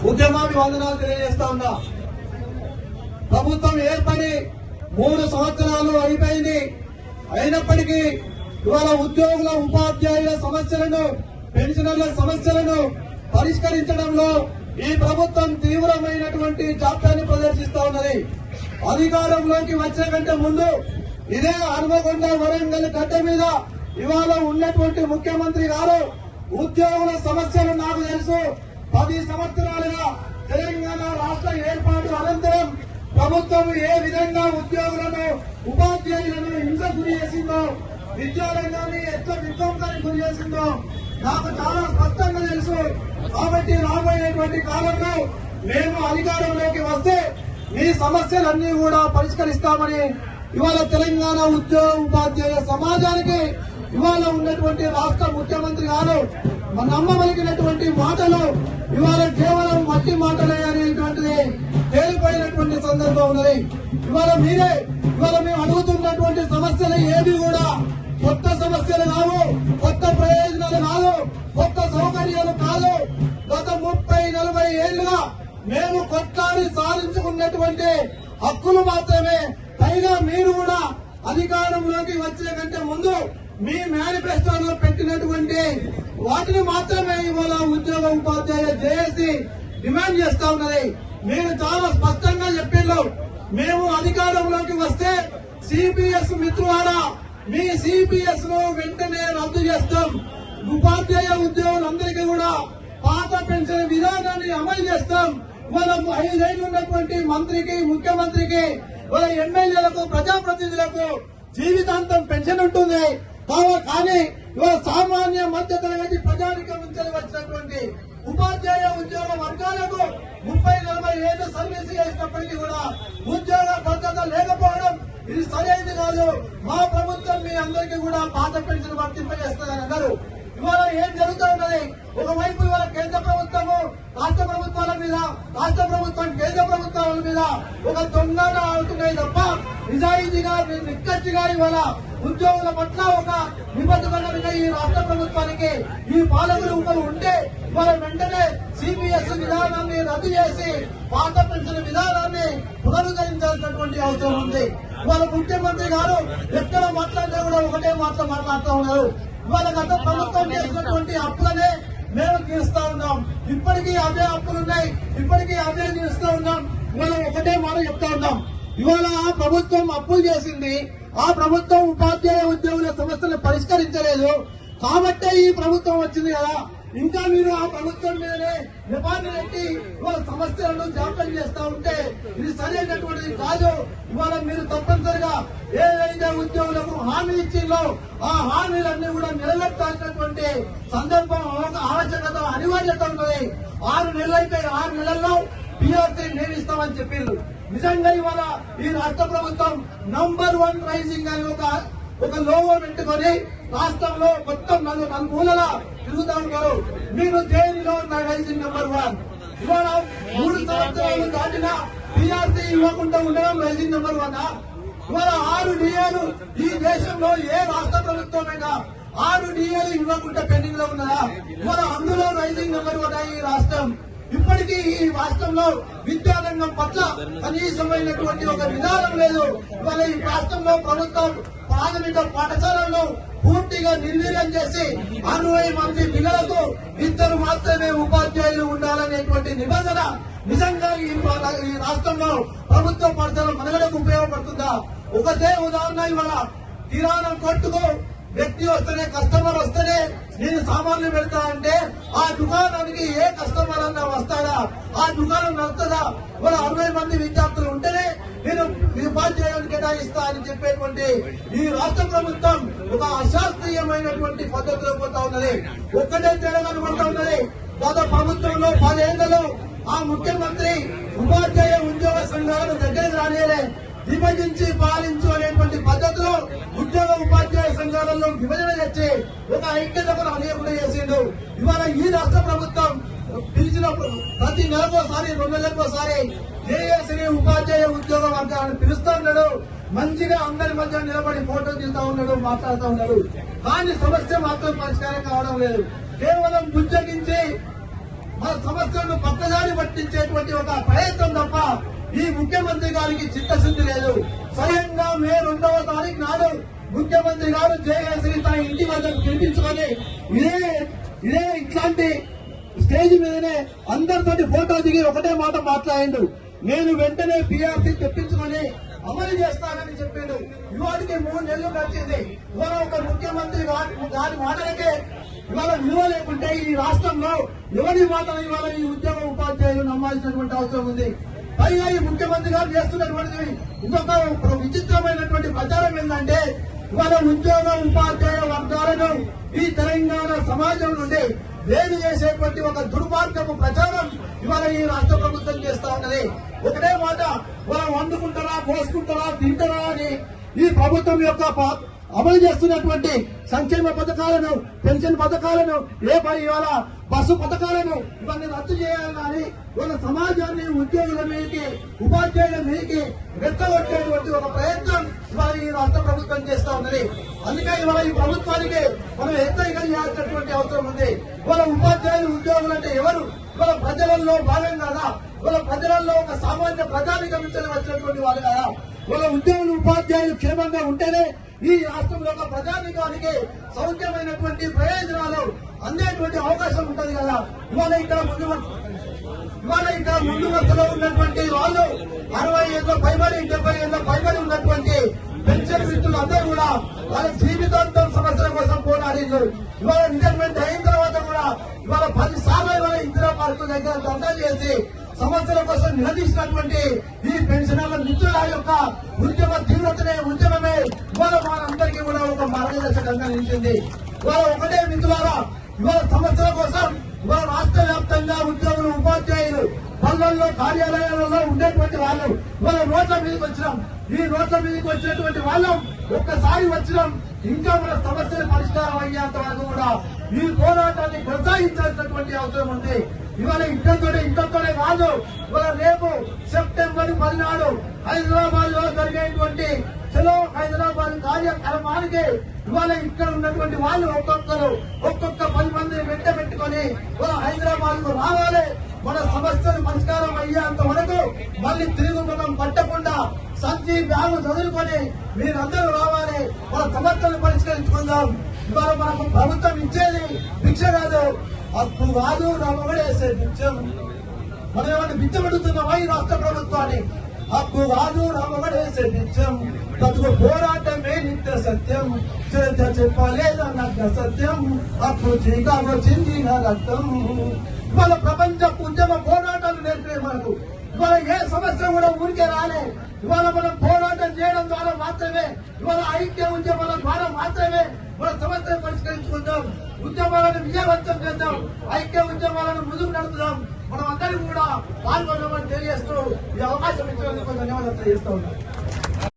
ఉద్యమాన్ని వందనాలు తెలియజేస్తా ఉన్నా. ప్రభుత్వం ఏర్పడి 3 సంవత్సరాలు అయిపోయింది. అయినప్పటికీ ఇవాళ ఉద్యోగుల ఉపాధ్యాయుల సమస్యలను, పెన్షనర్ల సమస్యలను పరిష్కరించడంలో ఈ ప్రభుత్వం తీవ్రమైనటువంటి జాప్యాన్ని ప్రదర్శిస్తా ఉన్నది. అధికారంలోకి వచ్చే కంటే ముందు ఇదే హన్మకొండ వరంగల్ గడ్డ మీద ఇవాళ ఉన్నటువంటి ముఖ్యమంత్రి గారు ఉద్యోగుల సమస్యలు నాకు తెలుసు. 10 సంవత్సరాలుగా తెలంగాణ రాష్ట్ర ఏర్పాటు అనంతరం ప్రభుత్వం ఏ విధంగా ఉద్యోగులను, ఉపాధ్యాయులను హింస గురి చేసిందో, విద్యారంగాన్ని ఎట్లా విధ్వంసానికి గురి చేసిందో నాకు చాలా స్పష్టంగా తెలుసు. కాబట్టి రాబోయేటువంటి కాలంలో మేము అధికారంలోకి వస్తే మీ సమస్యలన్నీ కూడా పరిష్కరిస్తామని ఇవాళ తెలంగాణ ఉద్యోగ ఉపాధ్యాయ సమాజానికి ఇవాళ ఉన్నటువంటి రాష్ట్ర ముఖ్యమంత్రి గారు నమ్మవలిగినటువంటి మాటలు ఇవాళ కేవలం మట్టి మాటలే అనేటువంటిది తేలిపోయినటువంటి సందర్భం ఉన్నది. ఇవాళ మేము అడుగుతున్నటువంటి సమస్యలు ఏవి కూడా కొత్త సమస్యలు కావు, కొత్త ప్రయోజనాలు కాదు, కొత్త సౌకర్యాలు కాదు. గత 30-40 ఏళ్లుగా మేము కొట్లాడి సాధించుకున్నటువంటి హక్కులు మాత్రమే. పైగా మీరు కూడా అధికారంలోకి వచ్చే కంటే ముందు మీ మేనిఫెస్టోలో పెట్టినటువంటి వాటిని మాత్రమే ఇవాళ ఉద్యోగ ఉపాధ్యాయ జేఏసీ డిమాండ్ చేస్తా ఉన్నది. మీరు చాలా స్పష్టంగా చెప్పారు, మేము అధికారంలోకి వస్తే సిపిఎస్ మిత్రులారా మీ సిపిఎస్ ను వెంటనే రద్దు చేస్తాం. ఉపాధ్యాయ ఉద్యోగులందరికీ కూడా పాత పెన్షన్ విధానాన్ని అమలు చేస్తాం. ఇవాళ 5 ఏళ్లు ఉన్నటువంటి మంత్రికి, ముఖ్యమంత్రికి, ఇవాళ ఎమ్మెల్యేలకు, ప్రజాప్రతినిధులకు జీవితాంతం పెన్షన్ ఉంటుంది. కానీ ఇవాళ సామాన్య మధ్య తరగతి ప్రజానికం నుంచి వచ్చినటువంటి ఉపాధ్యాయ ఉద్యోగ వర్గాలకు 30-40 ఏళ్లు సర్వీస్ చేసినప్పటికీ కూడా ఉద్యోగ భద్రత లేకపోవడం ఇది సరైనది కాదు. మా ప్రభుత్వం మీ అందరికీ కూడా పాత పెన్షన్ వర్తింపజేస్తుందని అన్నారు. ఇవాళ ఏం జరుగుతూ ఉన్నది? ఒకవైపు ఇవాళ కేంద్ర ప్రభుత్వము రాష్ట్ర ప్రభుత్వాల మీద, రాష్ట్ర ప్రభుత్వం కేంద్ర ప్రభుత్వాల మీద ఒక దొంగన ఆడుతున్నాయి తప్ప నిజాయితీగా, నిక్కచ్చిగా ఇవాళ ఉద్యోగుల పట్ల ఒక నిబద్ధత ఈ రాష్ట్ర ప్రభుత్వానికి ఈ పాలకులు ఒకరు ఉంటే ఇవాళ వెంటనే సిపిఎస్ విధానాన్ని రద్దు చేసి పాత పెన్షన్ విధానాన్ని పునరుద్ధరించాల్సినటువంటి అవసరం ఉంది. ఇవాళ ముఖ్యమంత్రి గారు ఎక్కడ మాట్లాడినా కూడా ఒకటే మాట్లాడుతూ ఉన్నారు. ఇవాళ గత ప్రభుత్వం చేసినటువంటి అప్పులనే మేము తీరుస్తా ఉన్నాం. ఇప్పటికీ అవే అప్పులున్నాయి, ఇప్పటికీ అవే తీరుస్తూ ఉన్నాం. ఇవాళ ఒకటే మాట చెప్తా ఉన్నాం. ఇవాళ ఆ ప్రభుత్వం అప్పులు చేసింది, ఆ ప్రభుత్వం ఉపాధ్యాయ ఉద్యోగుల సమస్యలు పరిష్కరించలేదు. కాబట్టే ఈ ప్రభుత్వం వచ్చింది కదా. ఇంకా మీరు ఆ ప్రభుత్వం మీదనే నిపాన్ని పెట్టి ఇవాళ సమస్యలను జాప్యం చేస్తా ఉంటే ఇది సరైనటువంటిది కాదు. ఇవాళ మీరు తప్పనిసరిగా ఏదైతే ఉద్యోగులకు హామీ ఇచ్చిందో ఆ హామీలన్నీ కూడా నిలబెట్టాల్సినటువంటి సందర్భం, ఆవశ్యకత, అనివార్యత ఉన్నది. 6 నెలలు అయితే 6 నెలల్లో పిఆర్సీ నేను ఇస్తామని చెప్పిండ్రు. నిజంగా ఇవాళ ఈ రాష్ట్ర ప్రభుత్వం నంబర్ 1 రైజింగ్ అని ఒక లోగో పెట్టుకొని రాష్ట్రంలో మొత్తం 4 మూలలా తిరుగుతా ఉన్నారు. మీరు దేనిలో రైజింగ్ నంబర్ 1? ఇవాళ 3 సంవత్సరాలు దాటినా పిఆర్సీ ఇవ్వకుండా ఉండడం రైజింగ్ నంబర్ 1. ఇవాళ 6 డిఏలు ఈ దేశంలో ఏ రాష్ట్ర ప్రభుత్వమైనా 6 డిఏలు ఇవ్వకుండా పెండింగ్ లో ఉన్నదా? ఇవాళ అందులో రైజింగ్ నంబర్ 1 ఈ రాష్ట్రం. ఇప్పటికీ ఈ రాష్ట్రంలో విద్యారంగం పట్ల కనీసమైనటువంటి ఒక విధానం లేదు. ఇవాళ ఈ రాష్ట్రంలో ప్రభుత్వం ప్రాథమిక పాఠశాలలను పూర్తిగా నిర్వీర్యం చేసి 60 మంది పిల్లలకు 2 మాత్రమే ఉపాధ్యాయులు ఉండాలనేటువంటి నిబంధన నిజంగా ఈ రాష్ట్రంలో ప్రభుత్వ పాఠశాల మనుగడకు ఉపయోగపడుతుందా? ఒకటే ఉదాహరణ, ఇవాళ కిరాణం కొట్టుకు వ్యక్తి వస్తేనే, కస్టమర్ వస్తేనే నేను సామాన్లు పెడతా అంటే ఆ దుకాణానికి ఏ కస్టమర్ అన్నా వస్తాడా? ఆ దుకాణం నడుస్తుందా? ఇవాళ 60 మంది విద్యార్థులు ఉంటేనే నేను ఉపాధ్యాయులు కేటాయిస్తా అని చెప్పేటువంటి ఈ రాష్ట్ర ప్రభుత్వం ఒక అశాస్త్రీయమైనటువంటి పద్ధతిలో పోతా ఉన్నది. ఒక్కటే తేడా కనబడతా ఉన్నది. గత ప్రభుత్వంలో 10 ఏళ్లలో ఆ ముఖ్యమంత్రి ఉపాధ్యాయ ఉద్యోగ సంఘాలను దగ్గరికి రానియలే. విభజించి పాలించు అనేటువంటి పద్ధతిలో ఉద్యోగ ఉపాధ్యాయ సంఘాలలో విభజన చేసి ఒక ఐక్యతను అనేకుండా చేసిండు. ఇవాళ ఈ రాష్ట్ర ప్రభుత్వం పిలిచినప్పుడు ప్రతి నెలకోసారి, 2 నెలలకోసారి జేఏసీ ఉపాధ్యాయ ఉద్యోగ వర్గాలను పిలుస్తా ఉన్నాడు. మంచిగా అందరి మధ్య నిలబడి ఫోటో తీస్తా ఉన్నాడు, మాట్లాడుతూ ఉన్నాడు. కానీ సమస్య మాత్రం పరిష్కారం కావడం లేదు. కేవలం బుజ్జగించి మన సమస్యలను పక్కదారి పట్టించేటువంటి ఒక ప్రయత్నం తప్ప ఈ ముఖ్యమంత్రి గారికి చిత్తశుద్ధి లేదు. స్వయంగా మే 2వ తారీఖు నాడు ముఖ్యమంత్రి గారు జయశ్రీ తన ఇంటి వద్దకు పిలిపించుకొని ఇదే ఇట్లాంటి స్టేజ్ మీదనే అందరితోటి ఫోటో దిగి ఒకటే మాట మాట్లాడిండు. నేను వెంటనే పిఆర్సీ తెప్పించుకొని అమలు చేస్తానని చెప్పిండు. ఇవాటికి 3 నెలలు గడిచింది. ఇవాళ ఒక ముఖ్యమంత్రి గారి మాటలకే ఇవాళ విలువ లేకుంటే ఈ రాష్ట్రంలో ఎవరి మాటలు ఇవాళ ఈ ఉద్యోగ ఉపాధ్యాయులు నమ్మాల్సినటువంటి అవసరం ఉంది. పైగా ఈ ముఖ్యమంత్రి గారు చేస్తున్నటువంటి ఇంకొక విచిత్రమైనటువంటి ప్రచారం ఏంటంటే ఇవాళ ఉద్యోగ ఉపాధ్యాయ వర్గాలను ఈ తెలంగాణ సమాజం నుండి వేరు చేసేటువంటి ఒక దుర్మార్గపు ప్రచారం ఇవాళ ఈ రాష్ట్ర ప్రభుత్వం చేస్తా ఉన్నది. ఒకటే మాట, వాళ్ళు వండుకుంటారా, పోసుకుంటారా, తింటారా అని ఈ ప్రభుత్వం యొక్క అమలు చేస్తున్నటువంటి సంక్షేమ పథకాలను, పెన్షన్ పథకాలను, ఇవాళ బస్సు పథకాలను ఇవన్నీ రద్దు చేయాలి కానీ వాళ్ళ సమాజాన్ని, ఉద్యోగుల మీదకి, ఉపాధ్యాయుల మీదకి రెచ్చగొట్టేటువంటి ఒక ప్రయత్నం ఇవాళ ఈ రాష్ట్ర ప్రభుత్వం చేస్తా ఉన్నది. అందుకే ఇవాళ ఈ ప్రభుత్వానికి మనం హెచ్చరికలు చేయాల్సినటువంటి అవసరం ఉంది. వాళ్ళ ఉపాధ్యాయులు, ఉద్యోగులు అంటే ఎవరు? వాళ్ళ ప్రజలలో భాగం కదా, వాళ్ళ ప్రజలలో ఒక సామాన్య ప్రజానికం నుంచి వచ్చినటువంటి వాళ్ళు కదా. వాళ్ళ ఉద్యోగులు, ఉపాధ్యాయులు క్షేమంగా ఉంటేనే ఈ రాష్ట్రంలో ఒక ప్రజానికానికి సౌఖ్యమైనటువంటి ప్రయోజనాలు అందేటువంటి అవకాశం ఉంటుంది కదా. ఇవాళ ఇక్కడ ముందు వరుసలో ఉన్నటువంటి వాళ్ళు 60 ఏళ్ళ పైబడి, 70 ఏళ్ళ పైబడి ఉన్నటువంటి పెన్షన్ మిత్రులు అందరూ కూడా వాళ్ళ జీవితాంతం సమస్యల కోసం పోరాడింది. ఇవాళ రిటైర్మెంట్ అయిన తర్వాత కూడా ఇవాళ 10 సార్లు ఇవాళ ఇందిరా పార్కు దగ్గర ధర్నా చేసి సమస్యల కోసం నిలదీసినటువంటి ఈ పెన్షనర్ల మిత్రుల యొక్క ఉద్యమ తీవ్రతనే, ఉద్యమమే ఇవాళ మనందరికీ కూడా ఒక మార్గదర్శకంగా నిలిచింది. ఇవాళ ఒకటే మిత్రులారా, ఇవాళ సమస్యల కోసం ఇవాళ రాష్ట్ర వ్యాప్తంగా ఉద్యోగులు, ఉపాధ్యాయులు పల్లెల్లో, కార్యాలయాలలో ఉండేటువంటి వాళ్ళు ఇవాళ రోడ్ల మీదకి వచ్చినాం. ఈ రోడ్ల మీదకి వచ్చినటువంటి వాళ్ళం ఒక్కసారి వచ్చినాం. ఇంకా మన సమస్యలు పరిష్కారం అయ్యేంత వరకు కూడా ఈ పోరాటాన్ని కొనసాగించాల్సినటువంటి అవసరం ఉంది. ఇవాళ ఇంతతోనే కాదు, ఇవాళ రేపు సెప్టెంబర్ 10 నాడు హైదరాబాద్ లో జరిగేటువంటి చలో హైదరాబాద్ కార్యక్రమానికి ఇవాళ ఇక్కడ ఉన్నటువంటి వాళ్ళు ఒక్కొక్క 10 మందిని వెంట పెట్టుకొని హైదరాబాద్ కు రావాలి. మన సమస్యలు పరిష్కారం అయ్యేంత వరకు మళ్ళీ తిరుగుముఖం పట్టకుండా సంచి బ్యాగు చదువుకొని మీరందరూ రావాలి. మన సమస్యలు పరిష్కరించుకుందాం. ఇవాళ మనకు ప్రభుత్వం ఇచ్చేది భిక్ష కాదు, అప్పు కాదు, రమ్మగడేసే భిక్షం. మనం ఏమైనా బిచ్చబడుతున్నామా ఈ రాష్ట్ర ప్రభుత్వాన్ని? అప్పు కాదు, రమ్మగడేసే భిక్షం. బతుకు పోరాటమే నిత్య సత్యం, చరిత్ర చెప్పలేదన్న సత్యం, అప్పు చీకాలో చిందిన రక్తం. ఇవాళ ప్రపంచ ఉద్యమ పోరాటాలు నేర్పే మనకు ఇవాళ ఏ సమస్య కూడా ఊరికే రాలే. ఇవాళ మనం పోరాటం చేయడం ద్వారా మాత్రమే, ఇవాళ ఐక్య ఉద్యమాల ద్వారా మాత్రమే మన సమస్యలు పరిష్కరించుకుందాం. ఉద్యమాలను విజయవంతం చేద్దాం, ఐక్య ఉద్యమాలను ముందుకు నడుపుదాం. మనం అందరం కూడా పాల్గొన్నామని తెలియజేస్తూ ఈ అవకాశం ఇచ్చినందుకు ధన్యవాదాలు తెలియజేస్తూ ఉన్నాం.